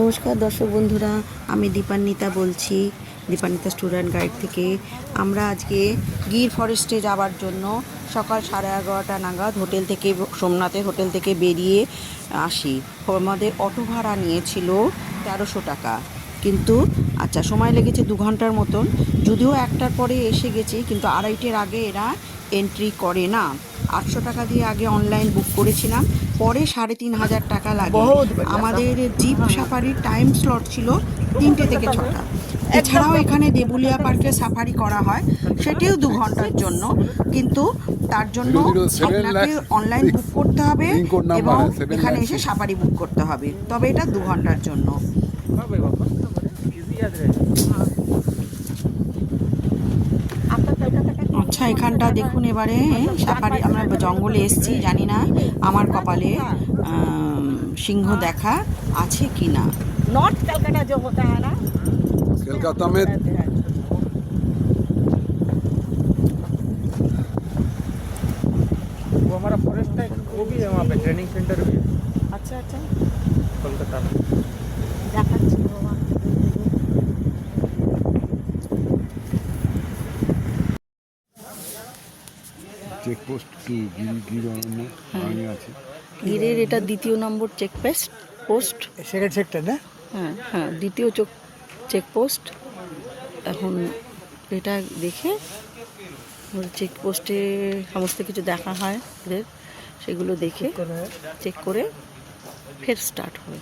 নমস্কার দর্শক বন্ধুরা, আমি দীপান্বিতা বলছি, দীপান্বিতা স্টুডেন্ট গাইড থেকে। আমরা আজকে গির ফরেস্টে যাওয়ার জন্য সকাল 11:30 নাগাদ হোটেল থেকে, সোমনাথের হোটেল থেকে বেরিয়ে আসি। আমাদের অটো ভাড়া নিয়েছিল 1300 টাকা, কিন্তু আচ্ছা সময় লেগেছে 2 ঘন্টার মতন। যদিও 1টার পরে এসে গেছি, কিন্তু 2:30-এর আগে এরা এন্ট্রি করে না। 800 টাকা দিয়ে আগে অনলাইন বুক করেছিলাম, পরে 3500 টাকা লাগে। আমাদের জিপ সাফারির টাইম স্লট ছিল 3টে থেকে 6টা। এছাড়াও এখানে দেবুলিয়া পার্কে সাফারি করা হয়, সেটিও 2 ঘন্টার জন্য, কিন্তু তার জন্য আপনাকে অনলাইন বুক করতে হবে এবং এখানে এসে সাফারি বুক করতে হবে, তবে এটা 2 ঘন্টার জন্য। আচ্ছা, এখানটা দেখুন। এবারে সাফারি, আমরা জঙ্গলে এসেছি, জানি না আমার কপালে সিংহ দেখা আছে কি না। नॉर्थ कलकत्ता जो होता है ना, कलकत्ता में वो हमारा फॉरेस्ट है, वो भी है वहाँ पे, ट्रेनिंग सेंटर भी है अच्छा अच्छा कोलकाता में। দেখাচ্ছি বাবা। চেকপোস্ট টু গির আর্মি আছে। গিরের এটা 2 নম্বর পোস্ট। সেকেন্ড সেক্টর না? হ্যাঁ হ্যাঁ, দ্বিতীয় চেকপোস্ট। এখন এটা দেখে চেকপোস্টে সমস্ত কিছু দেখা হয় এদের, সেগুলো দেখে চেক করে ফের স্টার্ট হয়।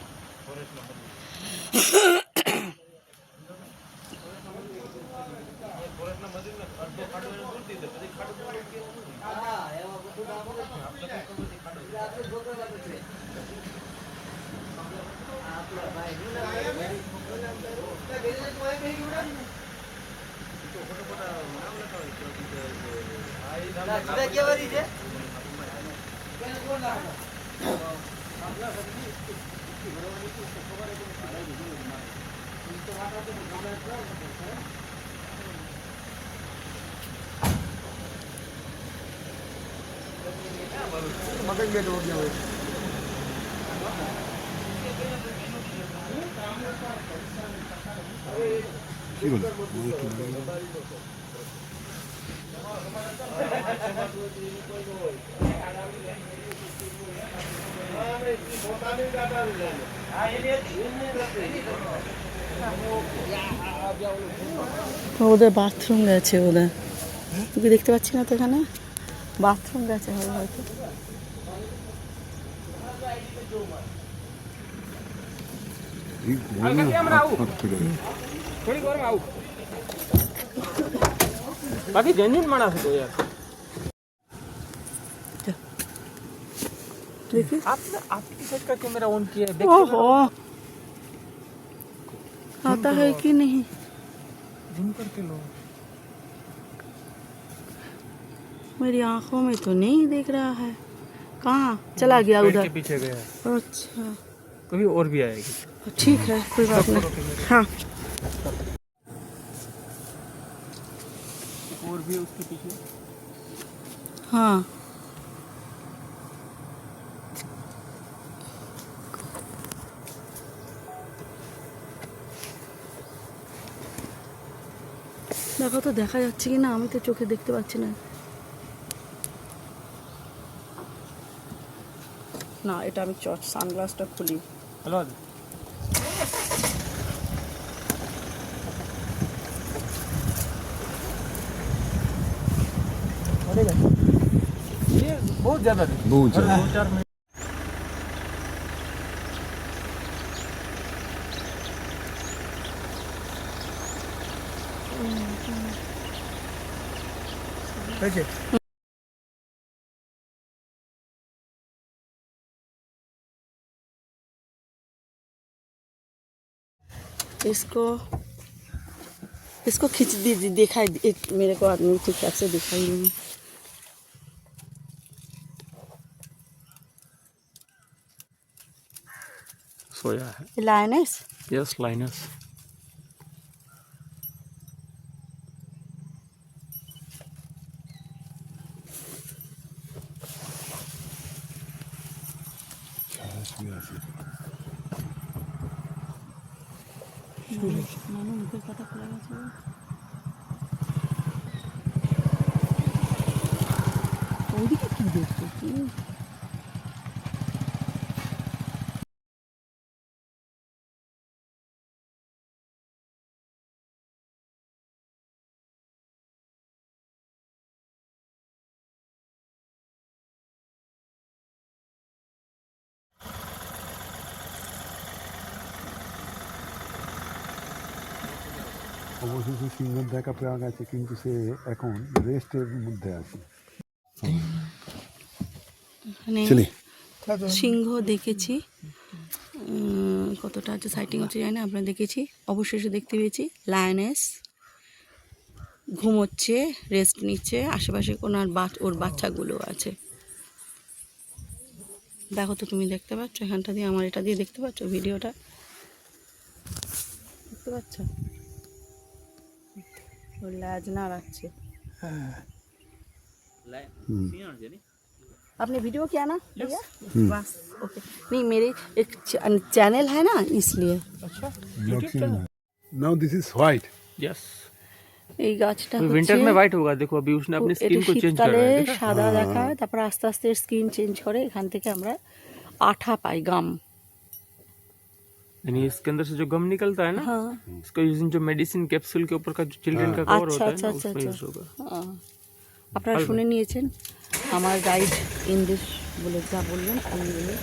কি বলে ওদের বাথরুম গেছে, ওদের তুই দেখতে পাচ্ছি না তো, এখানে বাথরুম গেছে হবে হয়তো। थोड़ी देर में आओ, बाकी जेन्युइन मानस है तो यार। देखिए आपकी साइड का कैमरा ऑन किया है, ओहो, आता है कि नहीं? जूम करके लो। मेरी आंखों में तो नहीं दिख रहा है। कहाँ चला गया? पेड़ उधर के पीछे गया है, अच्छा कभी और भी आएगी। ठीक है, कोई बात नहीं। हाँ और भी उसके पीछे। हाँ, দেখো তো দেখা যাচ্ছে কি না, আমি তো চোখে দেখতে পাচ্ছি না। না, এটা আমি সানগ্লাসটা খুলি। हेलो ये बहुत ज्यादा है, बहुत ज्यादा। 2-4 मिनट। इसको इसको खींच दीजिए, दिखाई मेरे को आदमी ठीक ठाक से दिखाई नहीं। सोया है, लायनेस यस लाइनस। নানু মুখের কথা খোলা গেছে। ওইদিকে কি দেখছো কি? অবশেষে সিংহের দেখা পাওয়া গেছে, কিন্তু সে এখন রেস্টের মধ্যে আছে। মানে চিনি সিংহ দেখেছি, কতটা আছে সাইটিং হচ্ছে জানি না, আমরা দেখেছি। অবশেষে দেখতে পেয়েছি লায়নেস ঘুমোচ্ছে, রেস্ট নিচ্ছে, আশেপাশে কোনো আর ওর বাচ্চাগুলো আছে। দেখো তো, তুমি দেখতে পাচ্ছ এখানটা দিয়ে, আমার এটা দিয়ে দেখতে পাচ্ছ ভিডিওটা, দেখতে পাচ্ছ? ওর ল্যাজ নাড়াচ্ছে। आपने वीडियो किया ना भैया? बस ओके। नहीं, मेरे एक चैनल है ना, इसलिए। Now this is white. Yes, এই গাছটা विंटर में व्हाइट होगा। देखो अभी उसने अपनी स्किन को चेंज कर रहा है, देखा? সাদা দেখায়, তারপর আস্তে আস্তে স্কিন চেঞ্জ করে, এখান থেকে আমরা আঠা পাই, গাম। यानी इसके अंदर से जो गम निकलता है ना, हाँ। इसका यूजिंग जो मेडिसिन कैप्सूल के ऊपर का जो चिल्ड्रन का कवर अच्छा होता है अच्छा ना, अच्छा उसमें यूज अच्छा होगा। हाँ। আপনারা শুনে নিয়েছেন আমার গাইড ইংলিশ বলে যা বললেন আমি বলি।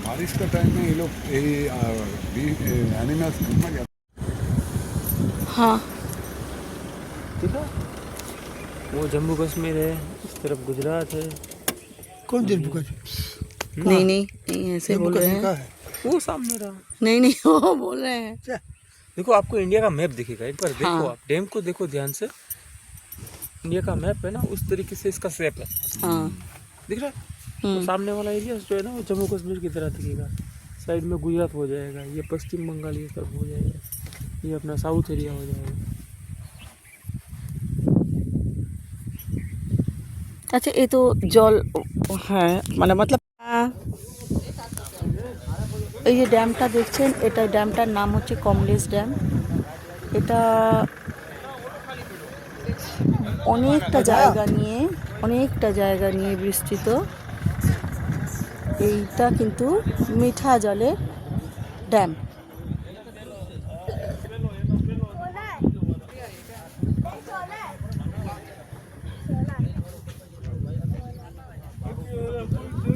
बारिश का टाइम में ये लोग एनिमल्स घूमने जाते हाँ, ठीक है। वो जम्मू कश्मीर है, इस तरफ गुजरात है। कौन जम्मू का? नहीं नहीं नहीं, ऐसे बोल रहे हैं। वो सामने रहा। नहीं नहीं, वो बोल रहे हैं। देखो आपको इंडिया का मैप दिखेगा, एक बार देखो। हाँ। आप डैम को देखो ध्यान से। इंडिया का मैप है ना, उस तरीके से इसका शेप है, हाँ। दिख रहा है? तो सामने वाला एरिया जो है ना, वो जम्मू कश्मीर की तरह दिखेगा। साइड में गुजरात हो जाएगा, ये पश्चिम बंगाल ये तरफ हो जाएगा, ये अपना साउथ एरिया हो जाएगा। अच्छा, ये तो জল है, মানে मतलब এই যে ড্যামটা দেখছেন, এটা ড্যামটার নাম হচ্ছে কমলেশ ড্যাম। এটা অনেকটা জায়গা নিয়ে বিস্তৃত। এইটা কিন্তু মিঠা জলের ড্যাম।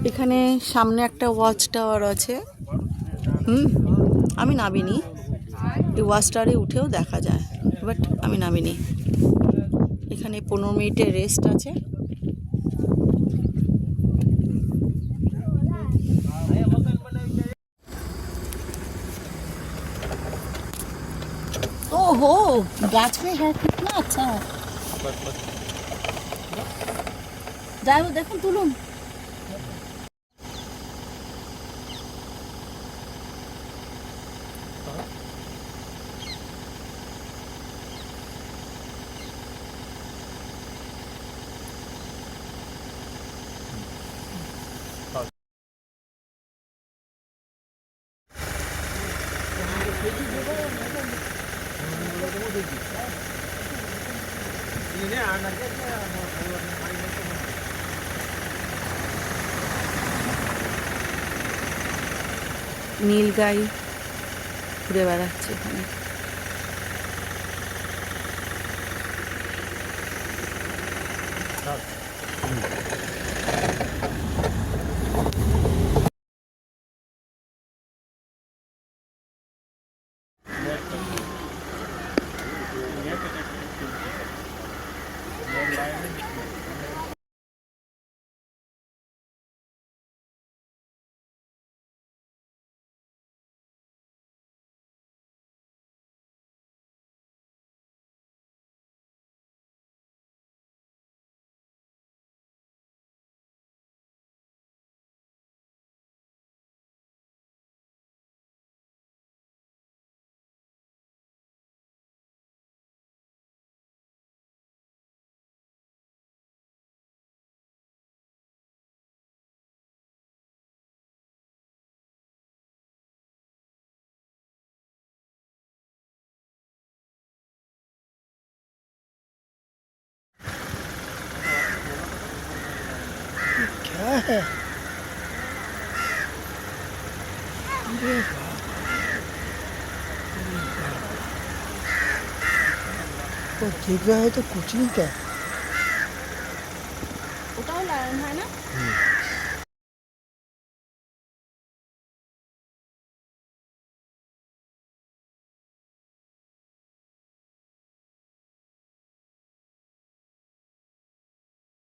এখানে সামনে একটা ওয়াচ টাওয়ার আছে। আমি নামিনি, এই ওয়াচ টাওয়ারে উঠেও দেখা যায়, বাট আমি নামিনি। এখানে 15 মিনিটের রেস্ট আছে। ओहो, गाछ में है, कितना अच्छा है। যাই হোক, দেখুন, তুলুন। নীল গাই ঘুরে বেড়াচ্ছে এখানে। হ্যাঁ হ্যাঁ वो देख रहा है तो कुछ नहीं क्या ওটাও লায়ন হয় না?